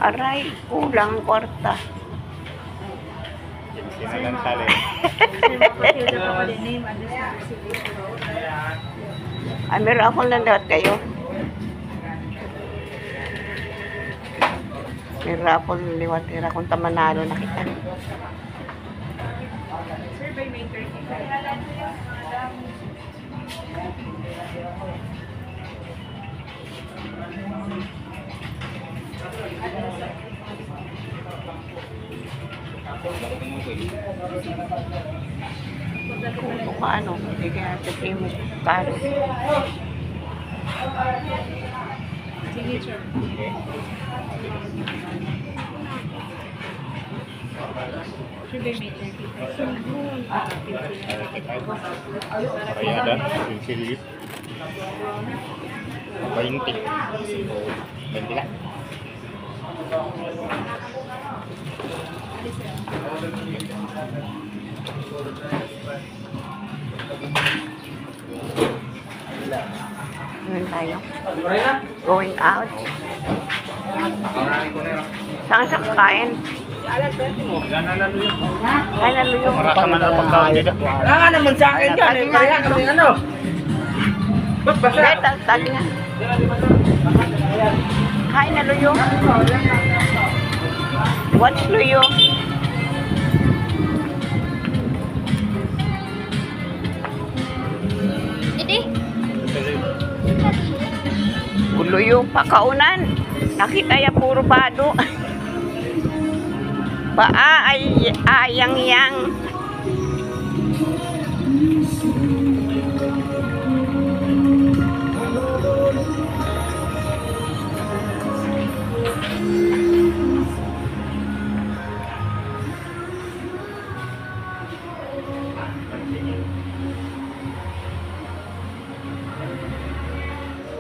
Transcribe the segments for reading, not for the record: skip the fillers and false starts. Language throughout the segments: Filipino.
Aray, kulang ang kwarta. Sinalantali. Ay, meron akong landawat kayo. Meron akong liwat. Meron akong tamanalo na kita. Survey maker. Kung paano, hindi kaya natin mo karo. Signature. Survey maker. Parayada, silip. 20. 20 lang. Ngayon tayo. Going out. Saan sa kakain? Ay, naluyong. Marasa man ang pagkain dito. Wala nga naman sa akin dyan eh. Kaya kasi ano. Ba't basa? Ay, tagi nga. Hi, naluyong. What's luyong? Luyong pakaunan. Nakita ya puro bado. Paa ay ayang-yang.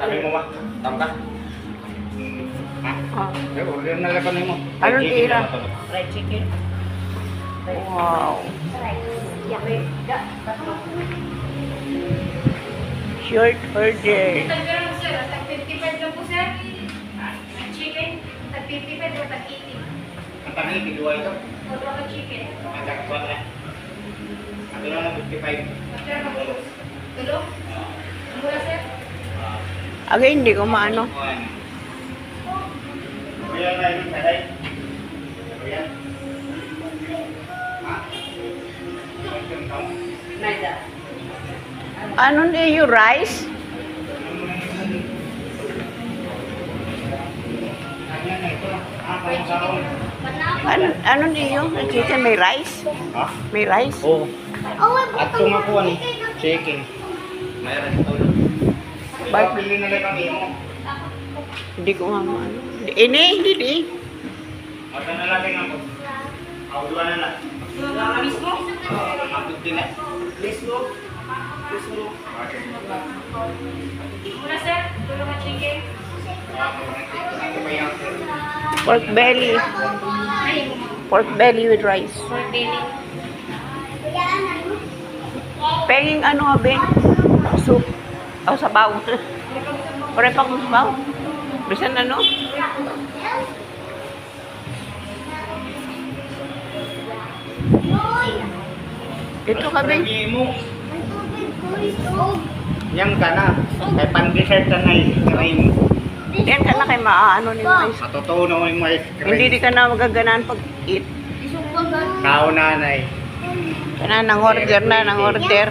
Sabi mo ba? Tama ka? Ha? Oh. Order na lang mo. Anong tira? Fried chicken. Wow. Short order. Tagpira mo sir. Tag 55 lang po sir. Chicken. Tag 55 o tag 80. Ang tangi, kiluwa ito. O ka chicken. Ang takbuan na. Ano na lang 55. After na po. Tulo? Ang mula sir? Agay, hindi ko maano. Kuya na yung taday. Kuya. Ha? Naida. Ano na yung rice? Ano na yung chicken? May rice? Ha? May rice? Oo. At kung ako ano, chicken. Mayroon ito. Bye. Pili na lang ang imo. Hindi ko nga maano. Hindi. Mata na lang ako. Awala na lang. Mismo? Mabot din na. Mismo? Mula sir? Tulo ka chicken? Pork belly. Ay, Pork belly with rice. pork belly. Penging ano nga, Ben? Soup. O, sabaw. Pare pa kong sabaw. Bisan ano? Ito ka, Ben. Yang ka na. Kay pan-dessert na ice-cream. Yan ka na kay maaano ni mais. Matotoo na yung ice-cream. Hindi di ka na magaganaan pag eat. Kao nanay. Kana nang order na, nang order.